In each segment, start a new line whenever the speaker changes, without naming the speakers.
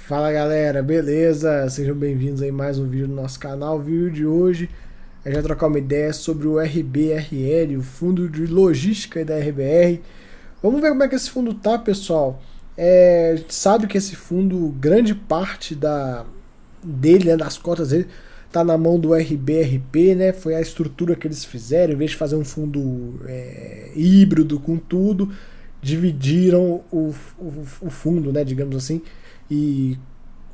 Fala galera, beleza? Sejam bem-vindos aí a mais um vídeo do nosso canal. O vídeo de hoje é já trocar uma ideia sobre o RBRL, o fundo de logística da RBR. Vamos ver como é que esse fundo tá, pessoal. A gente sabe que esse fundo, grande parte dele, né, das cotas dele, tá na mão do RBRP, né? Foi a estrutura que eles fizeram, em vez de fazer um fundo híbrido com tudo, dividiram o fundo, né, digamos assim, e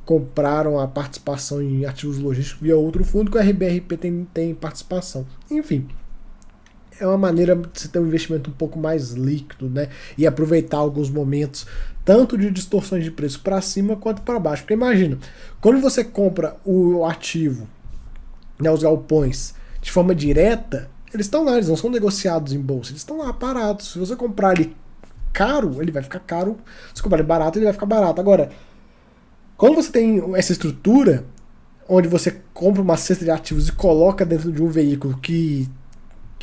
compraram a participação em ativos logísticos via outro fundo que o RBRP tem participação. Enfim, é uma maneira de você ter um investimento um pouco mais líquido, né? E aproveitar alguns momentos, tanto de distorções de preço para cima quanto para baixo. Porque imagina, quando você compra o ativo, né, os galpões, de forma direta, eles estão lá, eles não são negociados em bolsa, eles estão lá parados. Se você comprar ele caro, ele vai ficar caro. Se comprar ele barato, ele vai ficar barato. Agora, quando você tem essa estrutura, onde você compra uma cesta de ativos e coloca dentro de um veículo que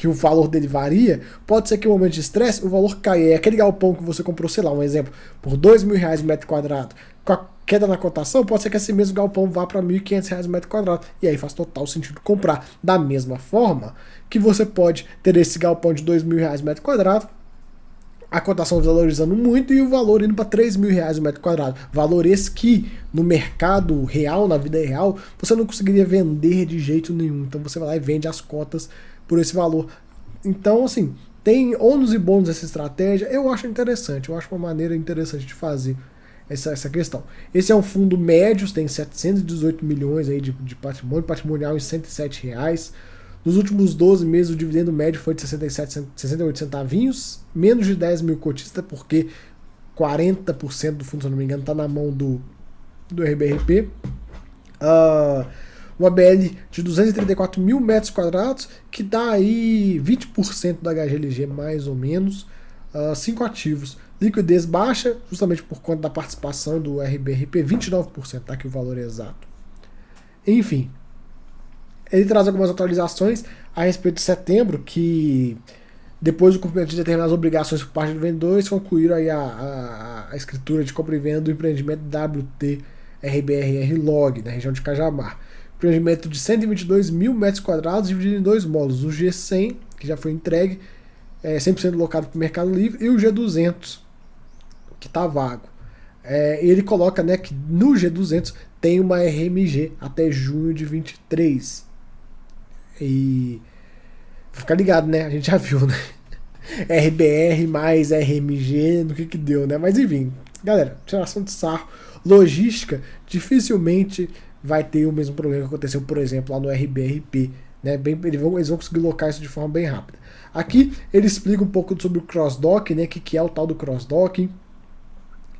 o valor dele varia, pode ser que no momento de estresse o valor caia. É aquele galpão que você comprou, sei lá, um exemplo, por R$ 2.000 o metro quadrado. Com a queda na cotação, pode ser que esse mesmo galpão vá para R$ 1.500 o metro quadrado. E aí faz total sentido comprar. Da mesma forma que você pode ter esse galpão de R$ 2.000 o metro quadrado, a cotação valorizando muito e o valor indo para R$ 3.000 o metro quadrado. Valores que no mercado real, na vida real, você não conseguiria vender de jeito nenhum. Então você vai lá e vende as cotas por esse valor. Então, assim, tem ônus e bônus essa estratégia. Eu acho interessante, eu acho uma maneira interessante de fazer essa questão. Esse é um fundo médio, tem 718 milhões aí de patrimônio, patrimonial em R$ 107. Nos últimos 12 meses, o dividendo médio foi de 68 centavinhos, menos de 10 mil cotistas, porque 40% do fundo, se eu não me engano, está na mão do RBRP. Uma BL de 234 mil metros quadrados, que dá aí 20% da HGLG, mais ou menos. 5 ativos. Liquidez baixa, justamente por conta da participação do RBRP, 29%, tá aqui o valor exato. Enfim, ele traz algumas atualizações a respeito de setembro, que depois do cumprimento de determinadas obrigações por parte do vendedor, eles concluíram aí a escritura de compra e venda do empreendimento WT RBRR Log, na região de Cajamar. Empreendimento de 122 mil metros quadrados, dividido em dois módulos. O G100, que já foi entregue, 100% locado para o Mercado Livre, e o G200, que está vago. Ele coloca, né, que no G200 tem uma RMG até junho de 23. E fica ligado, né? A gente já viu, né? RBR mais RMG, no que deu, né? Mas enfim, galera, tiração de sarro. Logística dificilmente vai ter o mesmo problema que aconteceu, por exemplo, lá no RBRP. Né? Eles vão conseguir locar isso de forma bem rápida. Aqui ele explica um pouco sobre o cross-dock, né? Que é o tal do cross-docking.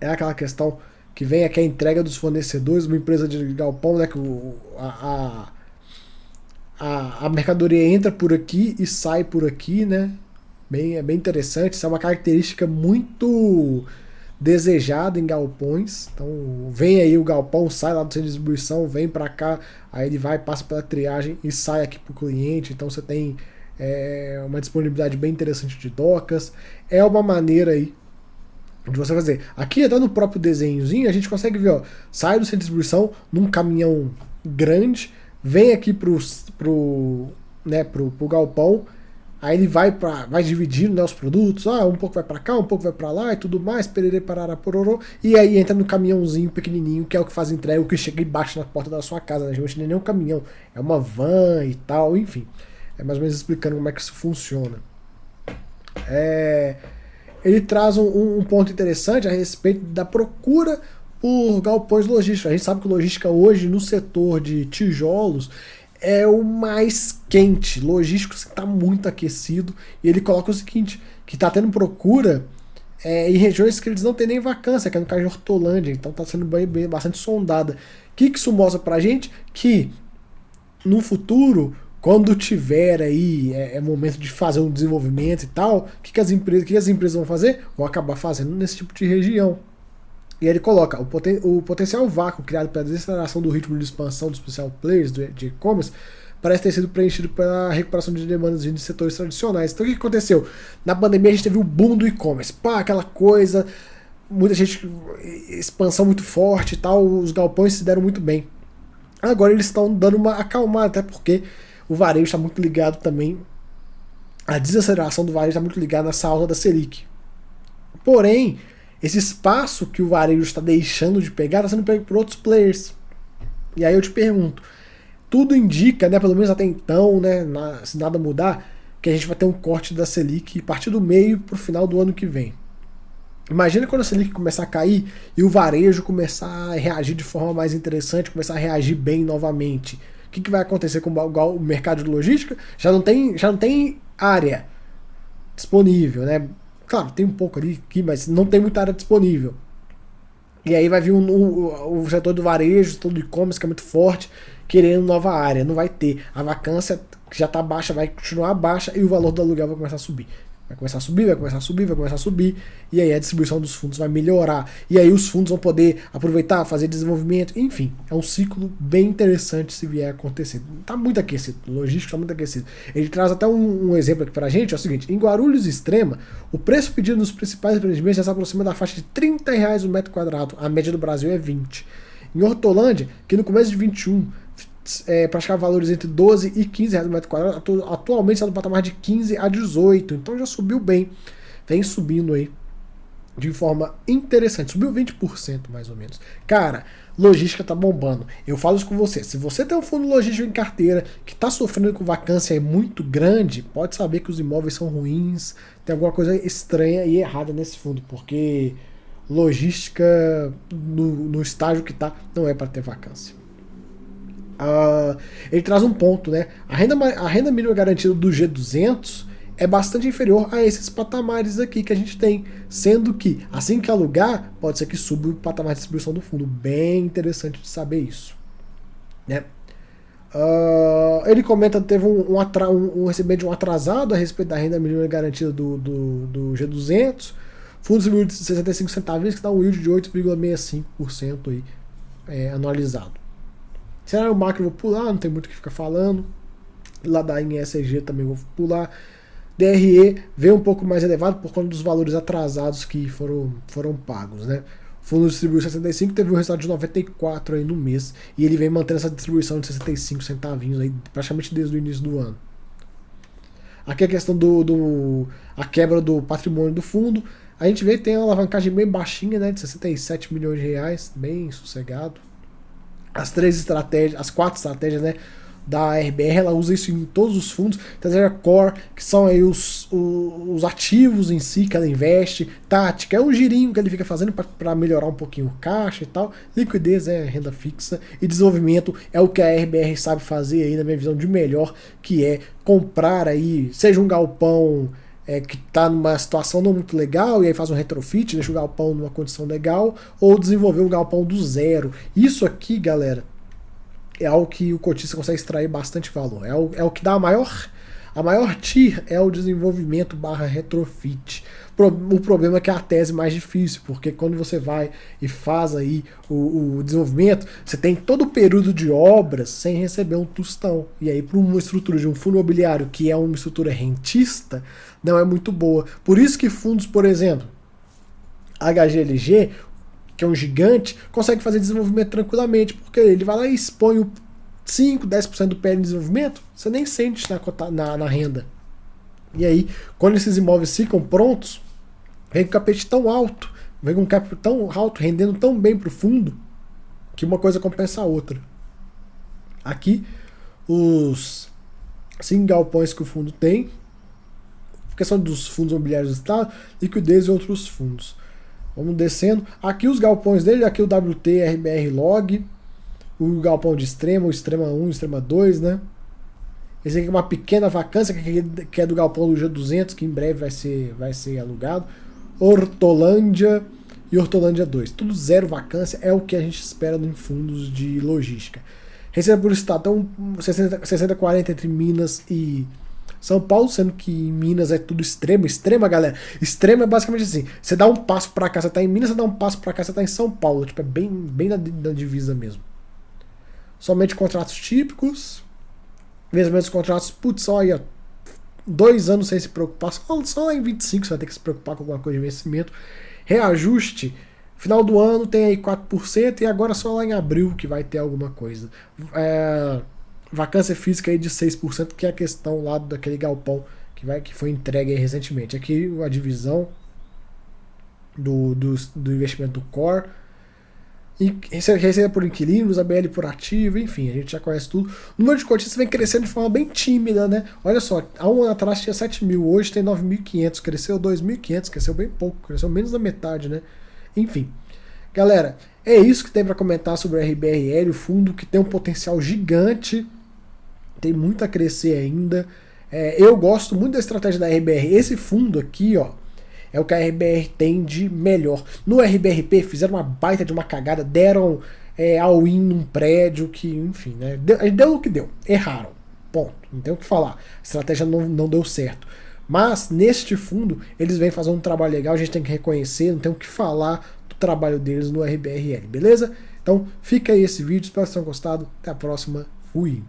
É aquela questão que vem aqui a entrega dos fornecedores, uma empresa de galpão, né? Que a mercadoria entra por aqui e sai por aqui, né? É bem interessante. Isso é uma característica muito desejada em galpões. Então vem aí o galpão, sai lá do centro de distribuição, vem para cá, aí ele vai, passa pela triagem e sai aqui para o cliente. Então você tem uma disponibilidade bem interessante de docas. É uma maneira aí de você fazer. Aqui até no próprio desenhozinho a gente consegue ver, ó, sai do centro de distribuição num caminhão grande, vem aqui pro galpão, aí ele vai dividindo, né, os produtos, um pouco vai para cá, um pouco vai para lá e tudo mais, pererê, parará, pororô, e aí entra no caminhãozinho pequenininho, que é o que faz entrega, o que chega e bate na porta da sua casa, né? Geralmente não é nem um caminhão, é uma van e tal, enfim. É mais ou menos explicando como é que isso funciona. Ele traz um ponto interessante a respeito da procura por galpões logísticos. A gente sabe que logística hoje no setor de tijolos é o mais quente. Logístico está muito aquecido. E ele coloca o seguinte, que está tendo procura em regiões que eles não têm nem vacância, que é no caso de Hortolândia. Então está sendo bastante sondada. O que isso mostra pra gente? Que no futuro, quando tiver aí momento de fazer um desenvolvimento e tal, o que as empresas vão fazer? Vão acabar fazendo nesse tipo de região. E aí ele coloca o potencial vácuo criado pela desaceleração do ritmo de expansão dos special players de e-commerce parece ter sido preenchido pela recuperação de demandas de setores tradicionais. Então o que aconteceu? Na pandemia a gente teve o boom do e-commerce, aquela coisa, muita gente, expansão muito forte e tal, os galpões se deram muito bem. Agora eles estão dando uma acalmada, até porque o varejo está muito ligado também, a desaceleração do varejo está muito ligada nessa alta da Selic. Porém, esse espaço que o varejo está deixando de pegar está sendo pego por outros players. E aí eu te pergunto, tudo indica, né, pelo menos até então, né, se nada mudar, que a gente vai ter um corte da Selic a partir do meio para o final do ano que vem. Imagina quando a Selic começar a cair e o varejo começar a reagir de forma mais interessante, começar a reagir bem novamente. O que vai acontecer com o mercado de logística? Já não tem área disponível, né? Claro, tem um pouco ali, mas não tem muita área disponível. E aí vai vir o setor do varejo, o setor do e-commerce, que é muito forte, querendo nova área. Não vai ter. A vacância, que já está baixa, vai continuar baixa e o valor do aluguel vai começar a subir. Vai começar a subir, vai começar a subir, vai começar a subir, e aí a distribuição dos fundos vai melhorar. E aí os fundos vão poder aproveitar, fazer desenvolvimento, enfim. É um ciclo bem interessante se vier a acontecer. Tá muito aquecido, o logístico tá muito aquecido. Ele traz até um exemplo aqui pra gente, é o seguinte, em Guarulhos e Extrema, o preço pedido nos principais empreendimentos já se aproxima da faixa de R$ 30 o metro quadrado, a média do Brasil é 20. Em Hortolândia, que no começo de 21 praticava valores entre 12 e 15 reais no metro quadrado, atualmente está no patamar de 15 a 18, então já subiu bem, vem subindo aí de forma interessante, subiu 20% mais ou menos. Cara, logística tá bombando, eu falo isso com você, se você tem um fundo logístico em carteira que tá sofrendo com vacância muito grande, pode saber que os imóveis são ruins, tem alguma coisa estranha e errada nesse fundo, porque logística no estágio que tá, não é para ter vacância. Ele traz um ponto, né? A renda mínima garantida do G200 é bastante inferior a esses patamares aqui que a gente tem, sendo que assim que alugar, pode ser que suba o patamar de distribuição do fundo. Bem interessante de saber isso, né? Ele comenta que teve um recebimento de um atrasado a respeito da renda mínima garantida do G200, fundo distribuído de 65 centavos, que dá um yield de 8,65% aí, anualizado. Cenário macro eu vou pular, não tem muito o que ficar falando. Lá da INSG também vou pular. DRE veio um pouco mais elevado por conta dos valores atrasados que foram pagos, né? O fundo distribuiu 65, teve um resultado de 94 aí no mês. E ele vem mantendo essa distribuição de 65 centavinhos aí praticamente desde o início do ano. Aqui a questão a quebra do patrimônio do fundo. A gente vê que tem uma alavancagem bem baixinha, né? De 67 milhões de reais, bem sossegado. As quatro estratégias, né, da RBR, ela usa isso em todos os fundos. Estratégia Core, que são aí os ativos em si que ela investe. Tática é um girinho que ele fica fazendo para melhorar um pouquinho o caixa e tal. Liquidez é renda fixa. E desenvolvimento é o que a RBR sabe fazer aí, na minha visão, de melhor, que é comprar aí, seja um galpão que está numa situação não muito legal e aí faz um retrofit, deixa o galpão numa condição legal, ou desenvolver um galpão do zero. Isso aqui, galera, é algo que o cotista consegue extrair bastante valor. É o que dá a maior TIR é o desenvolvimento / retrofit. O problema é que é a tese mais difícil, porque quando você vai e faz aí o desenvolvimento, você tem todo o período de obras sem receber um tostão. E aí, para uma estrutura de um fundo imobiliário que é uma estrutura rentista, não é muito boa. Por isso que fundos, por exemplo, HGLG, que é um gigante, consegue fazer desenvolvimento tranquilamente, porque ele vai lá e expõe o 5, 10% do PL de desenvolvimento, você nem sente na renda. E aí, quando esses imóveis ficam prontos, vem com capete tão alto, vem com cap tão alto, rendendo tão bem para o fundo, que uma coisa compensa a outra. Aqui, os 5 galpões que o fundo tem, questão dos fundos imobiliários do Estado, liquidez e outros fundos. Vamos descendo. Aqui os galpões dele, aqui o WT, RBR Log, o galpão de Extrema, o Extrema 1, o Extrema 2, né? Esse aqui é uma pequena vacância, que é do galpão do G200, que em breve vai ser alugado. Hortolândia e Hortolândia 2. Tudo zero vacância, é o que a gente espera em fundos de logística. Receita por estado, então 60-40 entre Minas e São Paulo, sendo que em Minas é tudo extrema, galera. Extrema é basicamente assim, você dá um passo pra cá, você tá em Minas, você dá um passo pra cá, você tá em São Paulo. Tipo, é bem na divisa mesmo. Somente contratos típicos. Mesmo os contratos, putz, só aí, ó, 2 anos sem se preocupar. Só lá em 25 você vai ter que se preocupar com alguma coisa de vencimento. reajuste, final do ano tem aí 4% e agora só lá em abril que vai ter alguma coisa. Vacância física aí de 6%, que é a questão lá daquele galpão que foi entregue aí recentemente. Aqui a divisão do investimento do Core, receita por inquilinos, ABL por ativo, enfim, a gente já conhece tudo. O número de cotistas vem crescendo de forma bem tímida, né? Olha só, há um ano atrás tinha 7 mil, hoje tem 9.500, cresceu 2.500, cresceu bem pouco, cresceu menos da metade, né? Enfim, galera, é isso que tem para comentar sobre o RBRL, o fundo que tem um potencial gigante, tem muito a crescer ainda. Eu gosto muito da estratégia da RBR. Esse fundo aqui, ó, é o que a RBR tem de melhor. No RBRP fizeram uma baita de uma cagada, deram all-in num prédio que, enfim, né, deu o que deu. Erraram. Ponto. Não tem o que falar. A estratégia não deu certo. Mas, neste fundo, eles vêm fazer um trabalho legal, a gente tem que reconhecer, não tem o que falar do trabalho deles no RBRL, beleza? Então, fica aí esse vídeo, espero que vocês tenham gostado. Até a próxima. Fui!